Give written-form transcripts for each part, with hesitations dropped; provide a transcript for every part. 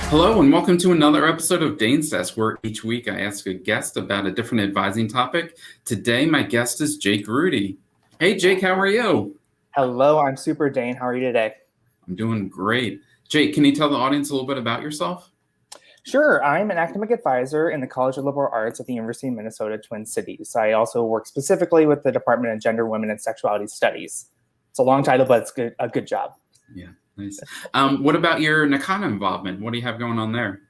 Hello and welcome to another episode of Dane's Desk, where each week I ask a guest about a different advising topic. Today, my guest is Jake Rudy. Hey, Jake, how are you? Hello, I'm super Dane. How are you today? I'm doing great. Jake, can you tell the audience a little bit about yourself? Sure, I'm an academic advisor in the College of Liberal Arts at the University of Minnesota Twin Cities. I also work specifically with the Department of Gender, Women, and Sexuality Studies. It's a long title, but it's a good job. Yeah, nice. What about your NACANA involvement? What do you have going on there?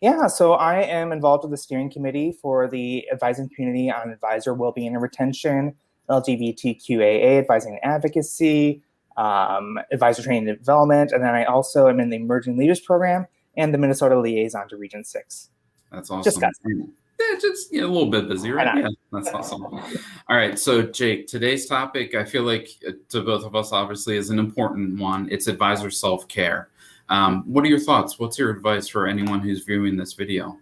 Yeah, so I am involved with the steering committee for the advising community on advisor well-being and retention, LGBTQAA advising and advocacy, advisor training and development, and then I also am in the Emerging Leaders Program and the Minnesota Liaison to Region 6. That's awesome. Just got just a little bit busy, right? Yeah, that's awesome. All right, so Jake, today's topic, I feel like to both of us, obviously, is an important one. It's advisor self-care. What are your thoughts? What's your advice for anyone who's viewing this video?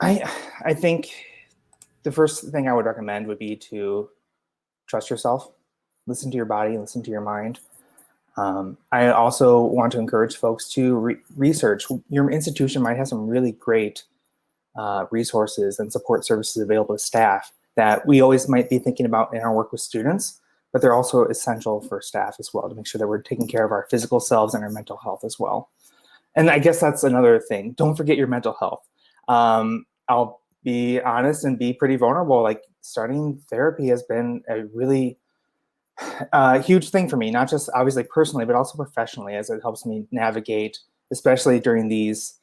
I think the first thing I would recommend would be to trust yourself, listen to your body, listen to your mind. I also want to encourage folks to research. Your institution might have some really great resources and support services available to staff that we always might be thinking about in our work with students, but they're also essential for staff as well to make sure that we're taking care of our physical selves and our mental health as well. And I guess that's another thing. Don't forget your mental health. I'll be honest and be pretty vulnerable. Like, starting therapy has been a really huge thing for me, not just obviously personally, but also professionally, as it helps me navigate, especially during these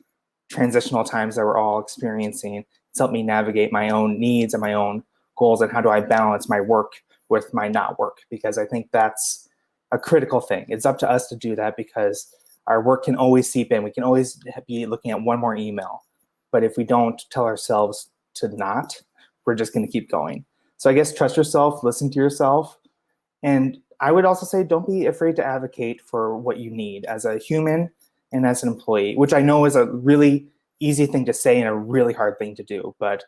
transitional times that we're all experiencing. It's helped me navigate my own needs and my own goals, and how do I balance my work with my not work, because I think that's a critical thing. It's up to us to do that, because our work can always seep in. We can always be looking at one more email, but if we don't tell ourselves to not, we're just going to keep going. So I guess trust yourself, listen to yourself. And I would also say, don't be afraid to advocate for what you need as a human and as an employee, which I know is a really easy thing to say and a really hard thing to do. But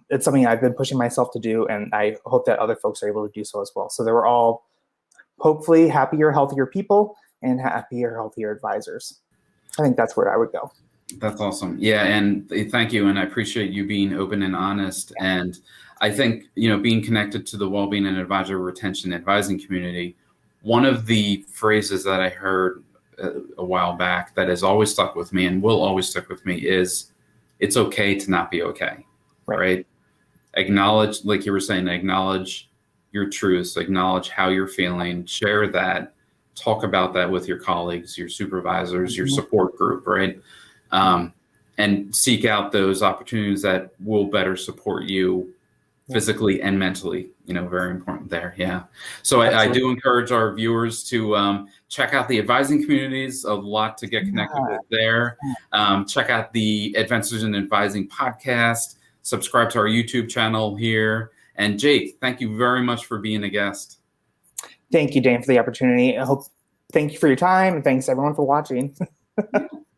it's something I've been pushing myself to do, and I hope that other folks are able to do so as well. So they were all hopefully happier, healthier people and happier, healthier advisors. I think that's where I would go. That's awesome. Yeah, and thank you. And I appreciate you being open and honest. And I think, being connected to the well-being and advisor retention advising community, one of the phrases that I heard a while back that has always stuck with me and will always stick with me is, it's okay to not be okay, right? Acknowledge, like you were saying, acknowledge your truths, acknowledge how you're feeling, share that, talk about that with your colleagues, your supervisors, your support group, right? And seek out those opportunities that will better support you physically and mentally, very important there. Yeah. So I do encourage our viewers to check out the advising communities, a lot to get connected with there. Check out the Adventures in Advising podcast, subscribe to our YouTube channel here. And Jake, thank you very much for being a guest. Thank you, Dane, for the opportunity. Thank you for your time, and thanks everyone for watching.